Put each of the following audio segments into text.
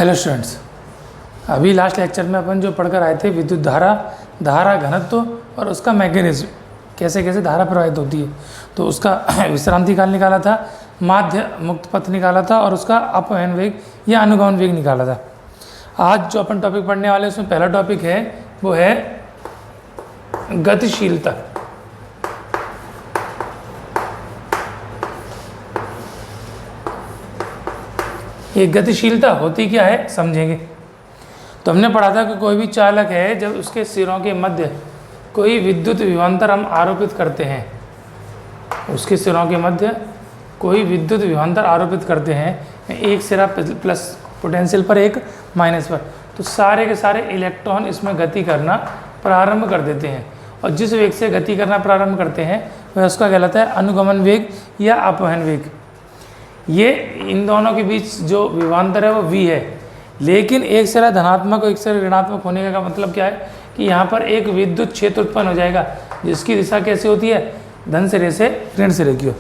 Hello students, अभी last lecture में अपन जो पढ़कर आए थे विद्युत धारा घनत्व और उसका मैकेनिज्म, कैसे कैसे धारा प्रवाहित होती है, तो उसका विश्रांति काल निकाला था, माध्य मुक्त पथ निकाला था और उसका अपवहन वेग या अनुगमन वेग निकाला था। आज जो अपन टॉपिक पढ़ने वाले हैं उसमें पहला टॉपिक है वो है गतिशीलता। ये गतिशीलता होती क्या है समझेंगे। तो हमने पढ़ा था कि कोई भी चालक है, जब उसके सिरों के मध्य कोई विद्युत विभवांतर हम आरोपित करते हैं, उसके सिरों के मध्य कोई विद्युत विभवांतर आरोपित करते हैं, एक सिरा प्लस पोटेंशियल पर एक माइनस पर, तो सारे के सारे इलेक्ट्रॉन इसमें गति करना प्रारंभ कर देते हैं और जिस वेग से गति करना प्रारंभ करते हैं वह उसका कहलाता है अनुगमन वेग या अपवहन वेग। ये इन दोनों के बीच जो विभवांतर है वो v है, लेकिन एक सिरा धनात्मक और एक सिरा ऋणात्मक होने का मतलब क्या है कि यहाँ पर एक विद्युत क्षेत्र उत्पन्न हो जाएगा जिसकी दिशा कैसे होती है, धन सिरे से ऋण सिरे की हो।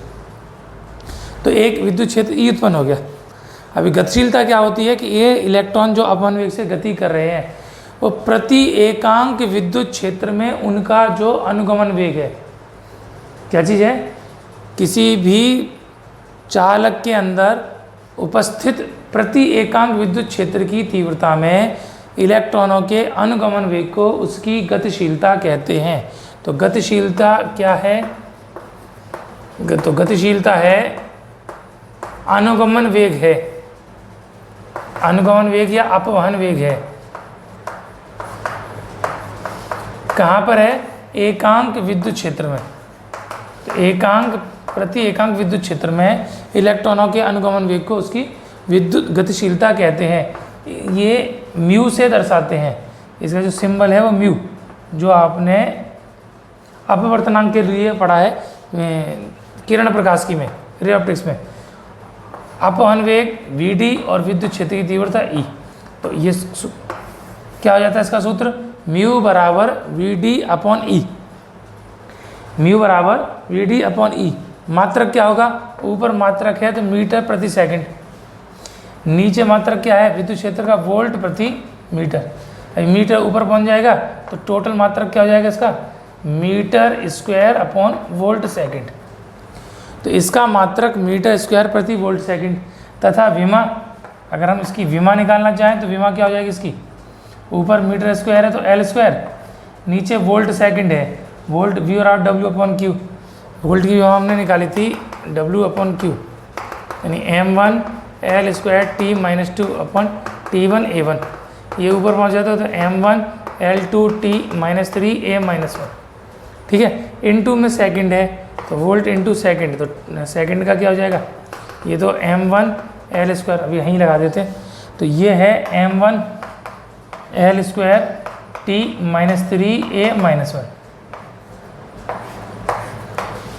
तो एक विद्युत क्षेत्र E उत्पन्न हो गया। अभी गतिशीलता क्या होती है कि ये इलेक्ट्रॉन जो अपवहन वेग से गति कर रहे हैं वो प्रति एकांक विद्युत क्षेत्र में उनका जो अनुगमन वेग है, क्या चीज़ है, किसी भी चालक के अंदर उपस्थित प्रति एकांक विद्युत क्षेत्र की तीव्रता में इलेक्ट्रॉनों के अनुगमन वेग को उसकी गतिशीलता कहते हैं। तो गतिशीलता क्या है, तो गतिशीलता है अनुगमन वेग है, अनुगमन वेग या अपवहन वेग है। कहाँ पर है, एकांक विद्युत क्षेत्र में। तो प्रति एकांक विद्युत क्षेत्र में इलेक्ट्रॉनों के अनुगमन वेग को उसकी विद्युत गतिशीलता कहते हैं। ये म्यू से दर्शाते हैं, इसका जो सिंबल है वो म्यू, जो आपने अपवर्तनांक के लिए पढ़ा है किरण प्रकाश की में, रे ऑप्टिक्स में। अपवहन वेग Vd और विद्युत क्षेत्र की तीव्रता E। तो ये क्या हो जाता है इसका सूत्र, म्यू बराबर Vd अपॉन E, म्यू बराबर Vd अपॉन E। मात्रक क्या होगा, ऊपर मात्रक है तो मीटर प्रति सेकंड, नीचे मात्रक क्या है, विद्युत क्षेत्र का वोल्ट प्रति मीटर। मीटर ऊपर पहुंच जाएगा तो टोटल मात्रक क्या हो जाएगा इसका, metre square upon volt second. तो इसका मात्रक मीटर स्क्वायर प्रति वोल्ट सेकंड तथा विमा, अगर हम इसकी विमा निकालना चाहें तो विमा क्या हो जाएगी इसकी, ऊपर मीटर स्क्वायर है तो एल स्क्वायर, नीचे वोल्ट सेकंड है, वोल्ट वी और डब्ल्यू अपॉन क्यू। वोल्ट की विमा हमने निकाली थी W अपॉन क्यू, यानी m1 L square T minus 2 upon T1 A1। ये ऊपर पहुंच जाता है तो m1 L2 T minus 3 A minus 1। ठीक है, इनटू में सेकंड है तो वोल्ट इनटू सेकंड, तो सेकंड का क्या हो जाएगा, ये तो m1 L स्क्वायर, अभी यहीं लगा देते हैं। तो ये है m1 L square T minus 3 A minus 1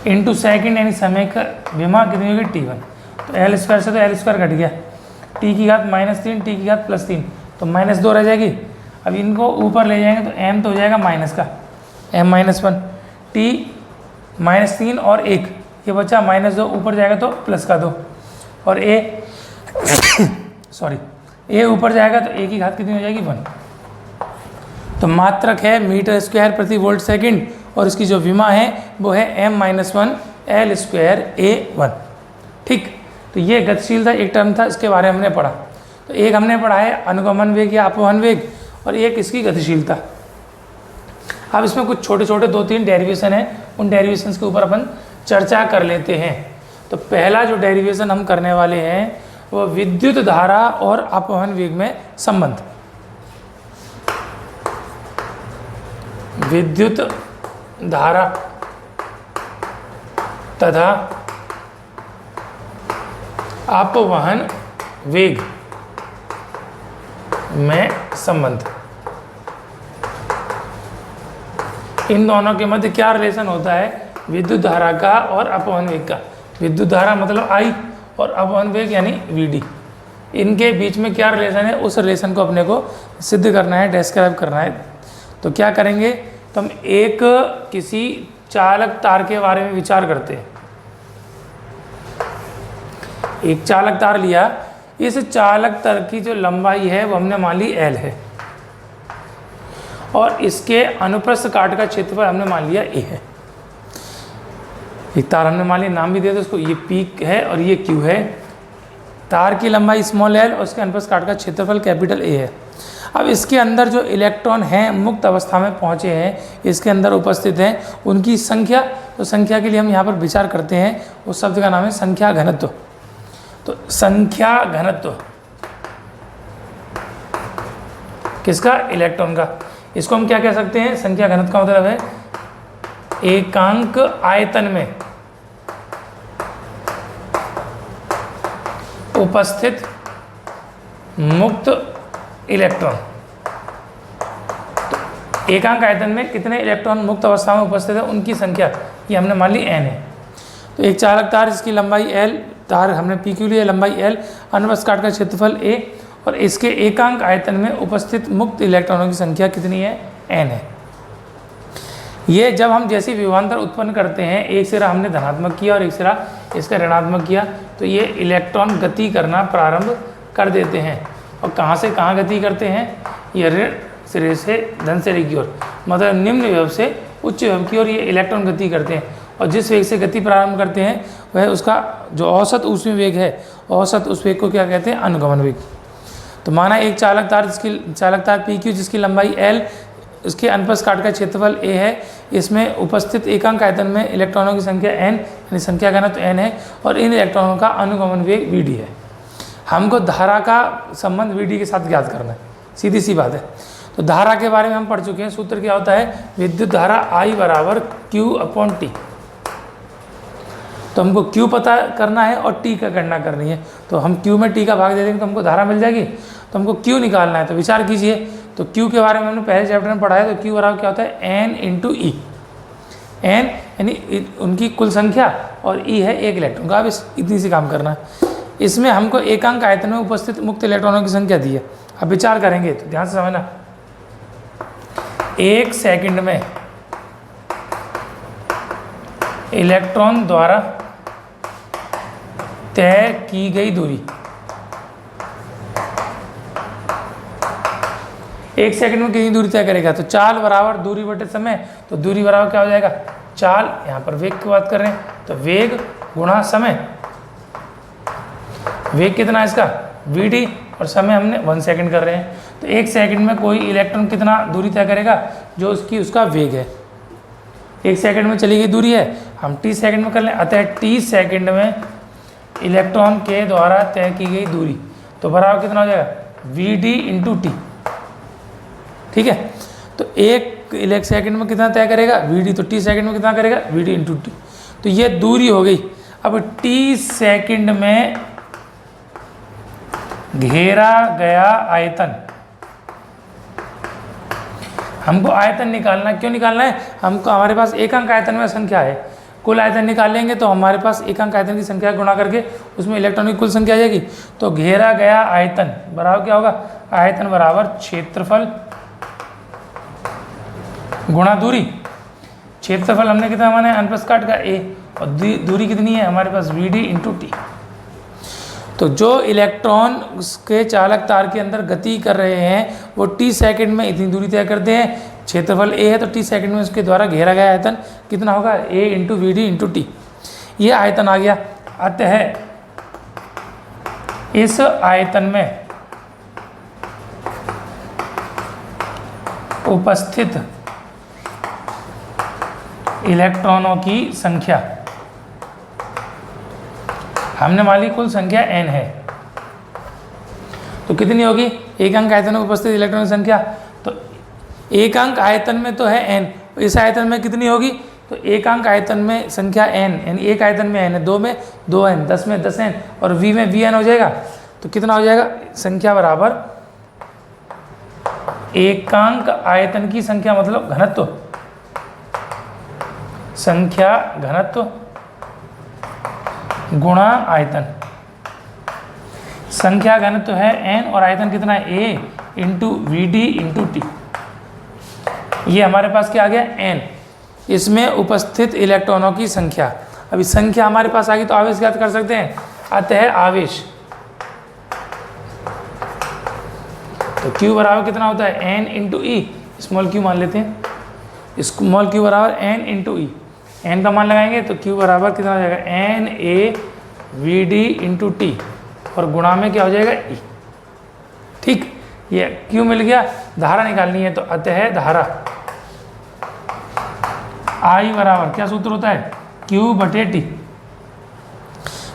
into second, यानी समय का विमा कितनी होगी T1। तो एल स्क्वायर से तो एल स्क्वायर घट गया, टी की घात -3, टी की घात +3, तो -2 रह जाएगी। अब इनको ऊपर ले जाएंगे तो m तो हो जाएगा माइनस का, m-1, टी -3 और 1, ये बचा -2, ऊपर जाएगा तो +2, और a सॉरी a ऊपर जाएगा तो a की घात कितनी हो जाएगी 1। तो मात्रक है मीटर स्क्वायर प्रति वोल्ट सेकंड और इसकी जो विमा है वो है m-1 L स्क्वायर A1। ठीक, तो ये गतिशीलता एक टर्म था, इसके बारे में हमने पढ़ा। तो एक हमने पढ़ा है अनुगमन वेग या अपवहन वेग और एक इसकी गतिशीलता। अब इसमें कुछ छोटे छोटे 2-3 डेरिवेशन है, उन डेरिवेशंस के ऊपर अपन चर्चा कर लेते हैं। तो पहला जो डेरिवेशन हम करने वाले हैं वो विद्युत धारा और अपवहन वेग में संबंध। विद्युत धारा तथा अपवहन वेग में संबंध, इन दोनों के मध्य क्या रिलेशन होता है, विद्युत धारा का और अपवहन वेग का। विद्युत धारा मतलब I और अपवहन वेग यानी Vd, इनके बीच में क्या रिलेशन है, उस रिलेशन को अपने को सिद्ध करना है, डिस्क्राइब करना है। तो क्या करेंगे, तो हम एक किसी चालक तार के बारे में विचार करते हैं। एक चालक तार लिया, इस चालक तर्क की जो लंबाई है वो हमने मान ली L है, और इसके अनुप्रस्थ काट का क्षेत्रफल हमने मान लिया A है। एक तार हमने मान लिया, नाम भी दिया था उसको, ये P है और ये Q है। तार की लंबाई स्मॉल l और उसके अनुप्रस्थ काट का क्षेत्रफल कैपिटल A है। अब इसके अंदर जो इलेक्ट्रॉन हैं मुक्त अवस्था में पहुँचे हैं, इसके अंदर उपस्थित हैं, उनकी संख्या, तो संख्या के लिए हम यहाँ पर विचार करते हैं, उस शब्द का नाम है संख्या घनत्व। तो संख्या घनत्व किसका? इलेक्ट्रॉन का। इसको हम क्या कह सकते हैं? संख्या घनत्व का मतलब है एकांक आयतन में उपस्थित मुक्त इलेक्ट्रॉन। तो एकांक आयतन में कितने इलेक्ट्रॉन मुक्त अवस्था में उपस्थित है उनकी संख्या, ये हमने मान ली n है। तो एक चालक तार जिसकी लंबाई l, तार हमने p क्यू लिया, लंबाई l, अनुप्रस्थ काट का क्षेत्रफल a, और इसके एकांक आयतन में उपस्थित मुक्त इलेक्ट्रॉनों की संख्या कितनी है? n है। ये जब हम जैसी विभवांतर उत्पन्न करते हैं, एक सिरा हमने धनात्मक किया और एक सिरा इसका ऋणात्मक किया, तो ये इलेक्ट्रॉन गति करना प्रारंभ कर देते हैं। और कहाँ से कहाँ गति करते हैं? ये ऋण सिरे से धन सिरे की ओर, मतलब निम्न विभव से उच्च विभव की ओर ये इलेक्ट्रॉन गति करते हैं। और जिस वेग से गति प्रारंभ करते हैं वह उसका जो औसत ऊष्मीय वेग है, औसत उस वेग को क्या कहते हैं? अनुगमन वेग। तो माना एक चालक तार पी क्यू जिसकी लंबाई l, उसके अनुप्रस्थ काट का क्षेत्रफल a है, इसमें उपस्थित एकांक आयतन में इलेक्ट्रॉनों की संख्या n, यानी संख्या घनत्व n है, और इन इलेक्ट्रॉनों का अनुगमन वेग vd है। हमको धारा का संबंध vd के साथ ज्ञात करना है, सीधी सी बात है। तो धारा के बारे में हम पढ़ चुके हैं, सूत्र क्या होता है? विद्युत धारा I बराबर Q/T। तो हमको Q पता करना है और T का गणना करनी है। तो हम Q में T का भाग दे देंगे तो हमको धारा मिल जाएगी। तो हमको Q निकालना है, तो विचार कीजिए। तो Q के बारे में हमने पहले चैप्टर में पढ़ा है। तो Q बराबर क्या होता है? N × E। N यानी उनकी कुल संख्या और E है एक इलेक्ट्रॉन का। अब इतनी सी काम करना है। इसमें हमको एकांक आयतन में उपस्थित मुक्त इलेक्ट्रॉनों की संख्या दी है। अब विचार करेंगे तो ध्यान से समझना। 1 सेकंड में इलेक्ट्रॉन द्वारा तय की गई दूरी, 1 सेकंड में कितनी दूरी तय करेगा? तो चाल बराबर दूरी बटे समय। तो दूरी बराबर क्या हो जाएगा? चाल, यहाँ पर वेग की बात कर रहे हैं तो वेग गुणा समय। वेग कितना है इसका? vd, और समय हमने 1 सेकंड कर रहे हैं। तो 1 सेकंड में कोई इलेक्ट्रॉन कितना दूरी तय करेगा? जो उसका वेग है। 1 सेकंड में चली गई दूरी है, हम t सेकंड में कर लें। अतः t सेकंड में इलेक्ट्रॉन के द्वारा तय की गई दूरी, तो बराबर कितना हो जाएगा? vd × t। ठीक है। तो 1 सेकंड में कितना तय करेगा? vd। तो t सेकंड में कितना करेगा? vd × t। तो ये दूरी हो गई। अब t सेकंड में घेरा गया आयतन, हमको आयतन निकालना। क्यों निकालना है? हमको, हमारे पास एकांक आयतन में संख्या है, कुल आयतन निकाल लेंगे तो हमारे पास एकांक आयतन की संख्या गुणा करके उसमें इलेक्ट्रॉन की कुल संख्या आ जाएगी। तो घेरा गया आयतन बराबर क्या होगा? आयतन बराबर क्षेत्रफल गुणा दूरी। क्षेत्रफल हमने कितना माना है? अनुप्रस्थ काट का a, और दूरी कितनी है हमारे पास? vd × t। तो जो इलेक्ट्रॉन उसके चालक तार के अंदर गति कर रहे हैं वो t सेकंड में इतनी दूरी तय करते हैं। क्षेत्रफल a है तो t सेकंड में उसके द्वारा घेरा गया आयतन कितना होगा? a × vd × t। ये आयतन आ गया। अतः इस आयतन में उपस्थित इलेक्ट्रॉनों की संख्या, हमने मान ली कुल संख्या n है, तो कितनी होगी? एकांक आयतन में उपस्थित इलेक्ट्रॉन की संख्या। तो एकांक आयतन में तो है n, इस आयतन में कितनी होगी? तो एकांक आयतन में संख्या n, यानी एक आयतन में n है, 2 में 2n, 10 में 10n और v में vn हो जाएगा। तो कितना हो जाएगा? संख्या बराबर एकांक आयतन की संख्या मतलब घनत्व, संख्या घनत्व गुणा आयतन। संख्या घनत्व है n और आयतन कितना है? a × vd × t। ये हमारे पास क्या आ गया? n। इसमें उपस्थित इलेक्ट्रॉनों की संख्या। अभी संख्या हमारे पास आ गई तो आवेश ज्ञात कर सकते हैं। अतः आवेश तो Q बराबर कितना होता है n इंटू ई, स्मॉल q मान लेते हैं, स्मॉल q बराबर n इंटू ई, n का मान लगाएंगे तो Q बराबर कितना हो जाएगा n a V D into T, और गुणा में क्या हो जाएगा E। ठीक, ये Q मिल गया। धारा निकालनी है तो अतः धारा I बराबर क्या सूत्र होता है Q बटे टी,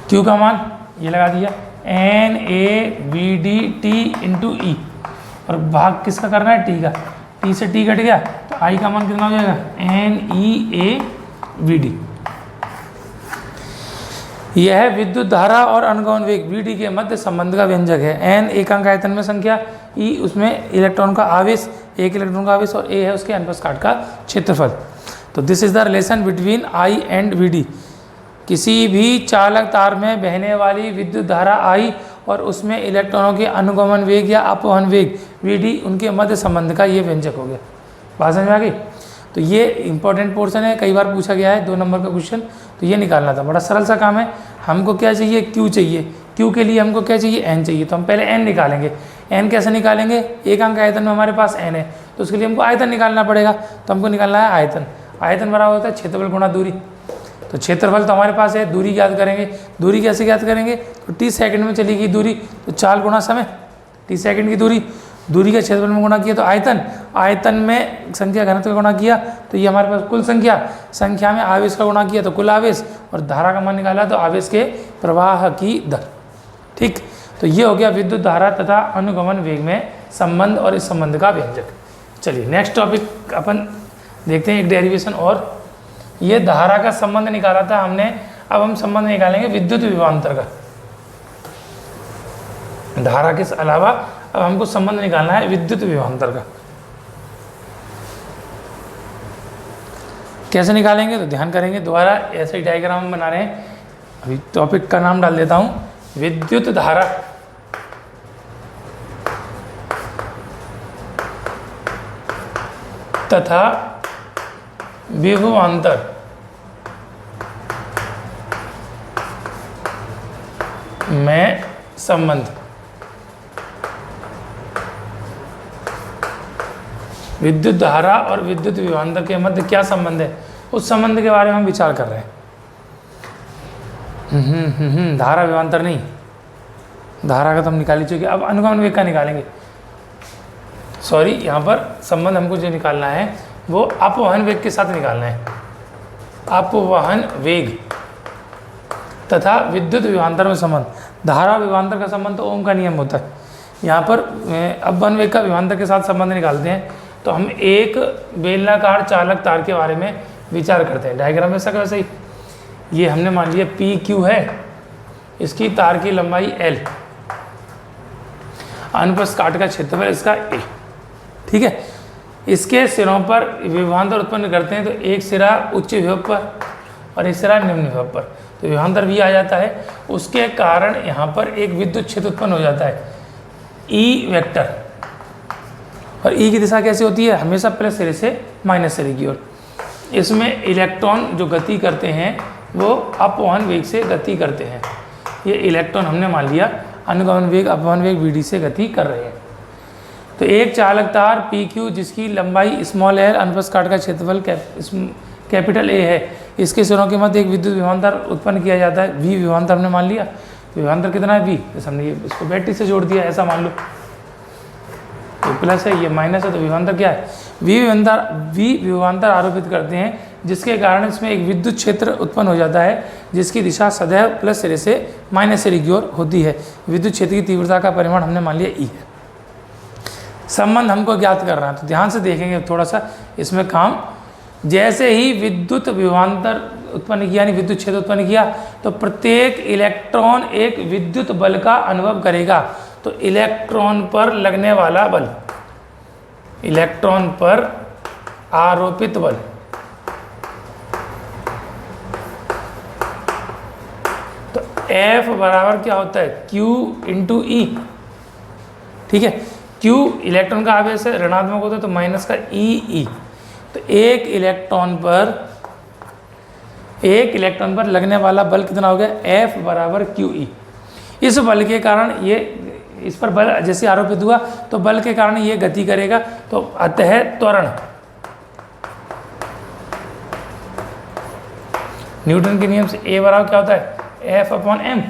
Q का मान ये लगा दिया n a V D T into E, और भाग किसका करना है t का, t से t कट गया तो I का मान कितना हो जाएगा n e a V D. यह विद्युत धारा और अनुगमन वेग Vd के मध्य संबंध का व्यंजक है। n एकांक आयतन में संख्या, E उसमें इलेक्ट्रॉन का आवेश, एक इलेक्ट्रॉन का आवेश, और A है उसके अनुप्रस्थ काट का क्षेत्रफल। तो this is the relation between I and Vd। किसी भी चालक तार में बहने वाली विद्युत धारा I और उसमें इलेक्ट्रॉनों के अनुगमन वेग या अपवहन वेग Vd, उनके मध्य संबंध का ये व्यंजक हो गया। बात समझ में आ गई? तो ये इंपॉर्टेंट पोर्शन है, कई बार पूछा गया है 2 नंबर का क्वेश्चन, तो ये निकालना था। बड़ा सरल सा काम है। हमको क्या चाहिए Q चाहिए, Q के लिए हमको क्या चाहिए n चाहिए, तो हम पहले n निकालेंगे। n कैसे निकालेंगे, एक अंक आयतन में हमारे पास n है तो उसके लिए हमको आयतन निकालना पड़ेगा, तो हमको निकालना है आयतन। आयतन बराबर होता है क्षेत्रफल गुणा दूरी। तो क्षेत्रफल तो हमारे पास है, दूरी ज्ञात करेंगे। दूरी कैसे ज्ञात करेंगे, तो t सेकंड में चलेगी दूरी, तो 4 गुणा समय, t सेकंड की दूरी, दूरी का क्षेत्रफल में गुणा किया तो आयतन, आयतन में संख्या घनत्व का गुणा किया तो ये हमारे पास कुल संख्या, संख्या में आवेश का गुणा किया तो कुल आवेश, और धारा का मान निकाला तो आवेश के प्रवाह की दर। ठीक, तो ये हो गया विद्युत धारा तथा अनुगमन वेग में संबंध और इस संबंध का व्यंजक। चलिए नेक्स्ट टॉपिक अपन देखते हैं, एक डेरिवेशन और। ये धारा का संबंध निकाला था हमने, अब हम संबंध निकालेंगे विद्युत विभवांतर का। धारा के अलावा अब हमको संबंध निकालना है विद्युत विभवांतर का। कैसे निकालेंगे तो ध्यान करेंगे, दोबारा ऐसे ही डायग्राम हम बना रहे हैं। अभी टॉपिक का नाम डाल देता हूं, विद्युत धारा तथा विभवांतर में संबंध। विद्युत धारा और विद्युत विभवांतर के मध्य क्या संबंध है, उस संबंध के बारे में हम विचार कर रहे हैं। धारा विभवांतर नहीं, धारा का तो हम निकाल ही चुके, अब अनुगमन वेग का निकालेंगे। सॉरी, यहाँ पर संबंध हमको जो निकालना है वो अपवहन वेग के साथ निकालना है। अपवहन वेग तथा विद्युत विभवांतर में संबंध। धारा विभवांतर का संबंध तो ओम का नियम होता है। यहाँ पर अपवहन वेग का विभवांतर के साथ संबंध निकालते हैं तो हम एक बेलनाकार चालक तार के बारे में विचार करते हैं। डायग्राम ऐसा का वैसे ही, ये हमने मान लिया PQ है, इसकी तार की लंबाई L, अनुप्रस्थ काट का क्षेत्रफल इसका A। ठीक है, इसके सिरों पर विभवांतर उत्पन्न करते हैं तो एक सिरा उच्च विभव पर और एक सिरा निम्न विभव पर, तो विभवांतर भी आ जाता है। उसके कारण यहाँ पर एक विद्युत क्षेत्र उत्पन्न हो जाता है E वेक्टर, और E की दिशा कैसे होती है, हमेशा प्लस सिरे से माइनस सिरे की ओर। इसमें इलेक्ट्रॉन जो गति करते हैं वो अपवहन वेग से गति करते हैं। ये इलेक्ट्रॉन हमने मान लिया अनुगमन वेग अपवहन वेग Vd से गति कर रहे हैं। तो एक चालक तार PQ जिसकी लंबाई स्मॉल l, अनुप्रस्थ काट का क्षेत्रफल कैपिटल A है, इसके सिरों के मध्य एक विद्युत विभवांतर उत्पन्न किया जाता है। V विभवांतर हमने मान लिया, विभवांतर कितना है V, जैसे हमने इसको बैटरी से जोड़ दिया, ऐसा मान लो, तो प्लस है ये माइनस है, तो विभवांतर क्या है V विभवांतर आरोपित करते हैं, जिसके कारण इसमें एक विद्युत क्षेत्र उत्पन्न हो जाता है जिसकी दिशा सदैव प्लस सिरे से माइनस सिरे की ओर होती है। विद्युत क्षेत्र की तीव्रता का परिमाण हमने मान लिया E है। संबंध हमको ज्ञात कर रहा है, तो ध्यान से देखेंगे थोड़ा सा इसमें काम। जैसे ही विद्युत विभवांतर उत्पन्न किया, यानी विद्युत क्षेत्र उत्पन्न किया, तो प्रत्येक इलेक्ट्रॉन एक विद्युत बल का अनुभव करेगा। तो इलेक्ट्रॉन पर लगने वाला बल, इलेक्ट्रॉन पर आरोपित बल, तो F बराबर क्या होता है Q इंटू E। ठीक है, Q इलेक्ट्रॉन का आवेश है, ऋणात्मक होता है तो माइनस का E। तो एक इलेक्ट्रॉन पर लगने वाला बल कितना हो गया, F बराबर QE। इस बल के कारण ये इस पर बल जैसे आरोपित हुआ तो बल के कारण ये गति करेगा, तो अतः त्वरण न्यूटन के नियम से ए बराबर क्या होता है एफ अपॉन एम।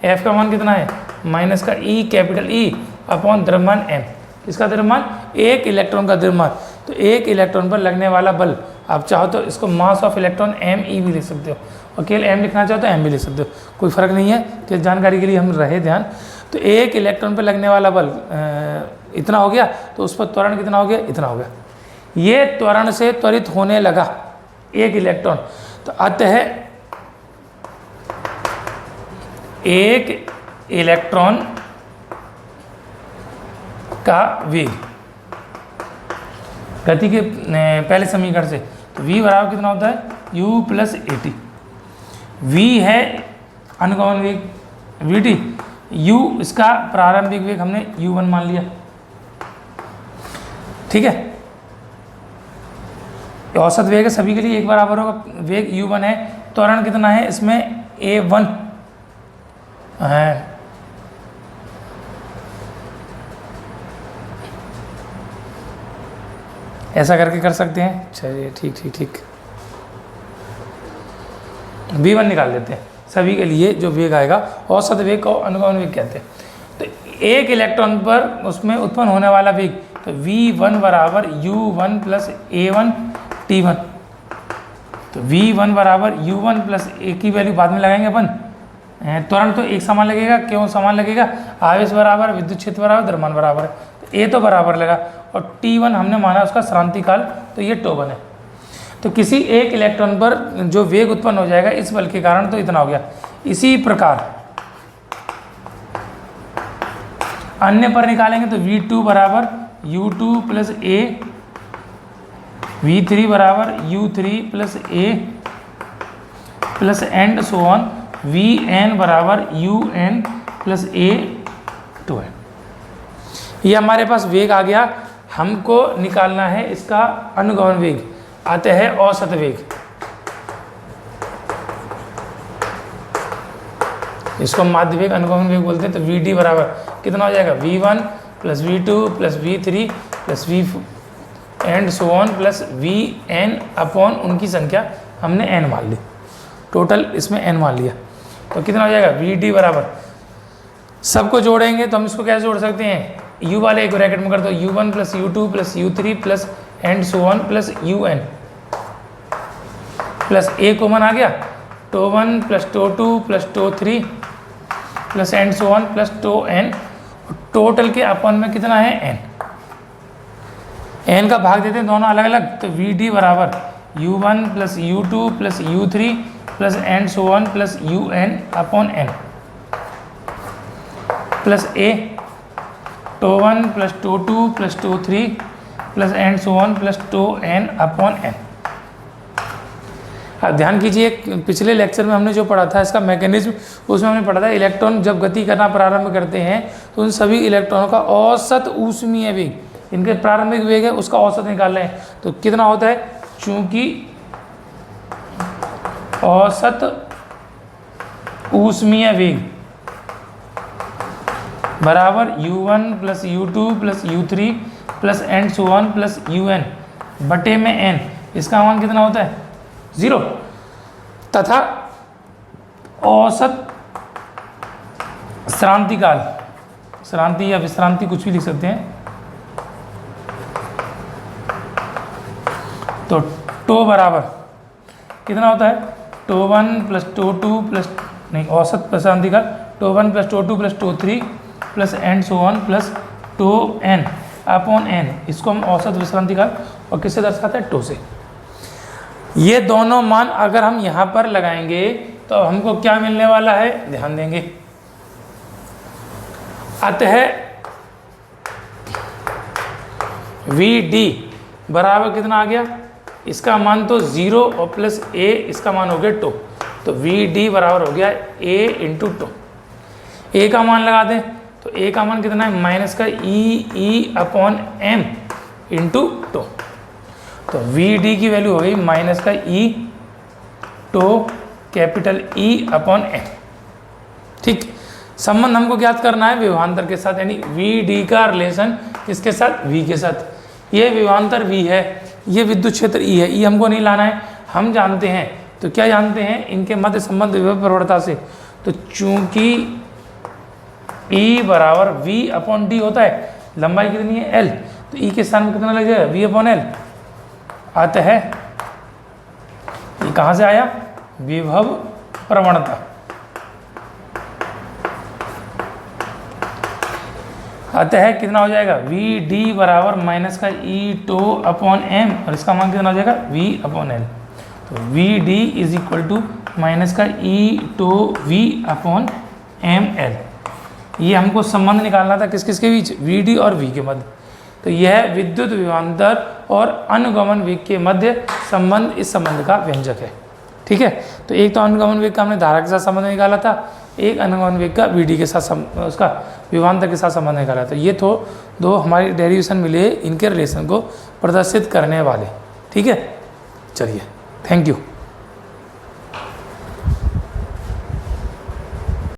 एफ का मान कितना है माइनस का ई कैपिटल ई अपॉन द्रव्यमान एम। इसका द्रव्यमान एक इलेक्ट्रॉन का द्रव्यमान, तो एक इलेक्ट्रॉन पर लगने वाला बल, आप चाहो तो इसको mass of electron M E भी लिख सकते हो, और केवल एम लिखना चाहो तो एम भी लिख सकते हो, कोई फर्क नहीं है, कि जानकारी के लिए हम रहे ध्यान। तो एक इलेक्ट्रॉन पर लगने वाला बल इतना हो गया, तो उस पर त्वरण कितना हो गया इतना हो गया। ये त्वरण से त्वरित होने लगा एक इलेक्ट्रॉन, तो अतः एक इलेक्ट्रॉन का वेग गति के पहले समीकरण से, तो v बराबर कितना होता है u plus A T. v है अनुगमन वेग v t, u इसका प्रारंभिक वेग हमने u1 मान लिया, ठीक है। औसत वेग है सभी के लिए एक बराबर होगा, वेग u1 है, त्वरण कितना है इसमें a1 है, ऐसा करके कर सकते हैं। चलिए ठीक ठीक ठीक, v1 निकाल लेते हैं सभी के लिए, जो वेग आएगा औसत वेग को अनुगमन वेग कहते हैं। तो एक इलेक्ट्रॉन पर उसमें उत्पन्न होने वाला वेग, तो v1 बराबर u1 प्लस a1 t1, तो v1 बराबर u1 प्लस ए की वैल्यू बाद में लगाएंगे अपन, त्वरण तो एक समान लगेगा, क्यों समान लगेगा, आवेश बराबर विद्युत क्षेत्र बराबर द्रव्यमान बराबर है, तो ए तो बराबर लगा, और t1 हमने माना उसका श्रांति काल, तो ये τ1 है। तो किसी एक इलेक्ट्रॉन पर जो वेग उत्पन्न हो जाएगा इस बल के कारण, तो इतना हो गया। इसी प्रकार अन्य पर निकालेंगे, तो v2 बराबर u2 प्लस ए, v3 बराबर u3 plus A plus and so on, vn बराबर un plus A to N. ये हमारे पास वेग आ गया, हमको निकालना है इसका अनुगमन वेग, आते हैं औसत वेग। इसको माध्य वेग अनुगमन वेग बोलते हैं। तो vd बराबर कितना हो जाएगा v1 plus v2 plus v3 plus v and so on plus vn upon उनकी संख्या हमने n मान ली, टोटल इसमें n मान लिया, तो कितना हो जाएगा vd बराबर, सबको जोड़ेंगे तो हम इसको कैसे जोड़ सकते हैं, u वाले एक ब्रैकेट में कर दो u1 plus u2 plus u3 plus and so on plus un plus a common आ गया, τ1 plus τ2 plus τ3 plus and so on plus τn, total के अपन में कितना है n का भाग देते हैं दोनों अलग अलग, तो vd बराबर u1 plus u2 plus u3 plus and so on plus un upon n plus a τ1 plus τ2 plus τ3 plus and so on plus τn upon n। अब ध्यान कीजिए, पिछले लेक्चर में हमने जो पढ़ा था इसका मैकेनिज्म, उसमें हमने पढ़ा था इलेक्ट्रॉन जब गति करना प्रारंभ करते हैं तो उन सभी इलेक्ट्रॉनों का औसत ऊष्मीय वेग, इनके प्रारंभिक वेग है उसका औसत निकाल रहे हैं, तो कितना होता है, चूंकि औसत ऊष्मीय वेग बराबर u1 plus u2 plus u3 plus and so on plus un बटे में n, इसका मान कितना होता है 0, तथा औसत श्रांति काल, श्रांति या विश्रांति कुछ भी लिख सकते हैं, तो टो बराबर कितना होता है τ1 प्लस τ2 प्लस नहीं औसत श्रांति काल τ1 plus τ2 plus τ3 plus and so on plus τn upon n, इसको हम औसत विश्रांति काल और किससे दर्शाते हैं, टो से। ये दोनों मान अगर हम यहाँ पर लगाएंगे तो हमको क्या मिलने वाला है, ध्यान देंगे, अतः vd बराबर कितना आ गया, इसका मान तो 0 और प्लस a, इसका मान हो गया टो, तो vd बराबर हो गया a इंटू टो। a का मान लगा दें तो a का मान कितना है माइनस का e upon m into tau, तो vd की वैल्यू हो गई माइनस का e tau capital E upon m। ठीक, संबंध हमको ज्ञात करना है विभवांतर के साथ, यानी वी डी का रिलेशन किसके साथ, वी के साथ। ये विभवांतर वी है, ये विद्युत क्षेत्र ई है, ई हमको नहीं लाना है, हम जानते हैं। तो क्या जानते हैं, इनके मध्य संबंध विभव प्रवणता से। तो चूंकि ई बराबर वी अपॉन डी होता है, लंबाई कितनी है एल, तो ई के स्थान में कितना लग जाएगा, वी अपॉन एल। आता है ये कहाँ से आया, विभव प्रवणता। आता है कितना हो जाएगा, वी डी बराबर माइनस का ई टो अपॉन एम, और इसका मान कितना हो जाएगा, वी अपॉन एल। तो V D is equal to minus का ई टो वी अपॉन एम एल। ये हमको संबंध निकालना था किस किस के बीच, वी डी और वी के मध्य। तो यह विद्युत विभवांतर और अनुगमन वेग के मध्य संबंध, इस संबंध का व्यंजक है। ठीक है, तो एक तो अनुगमन वेग का हमने धारा के साथ संबंध निकाला था, एक अनुगमन वेग का वी डी के साथ उसका विभवांतर के साथ संबंध निकाला था। ये तो दो हमारी डेरिवेशन मिले इनके रिलेशन को प्रदर्शित करने वाले। ठीक है, चलिए, थैंक यू।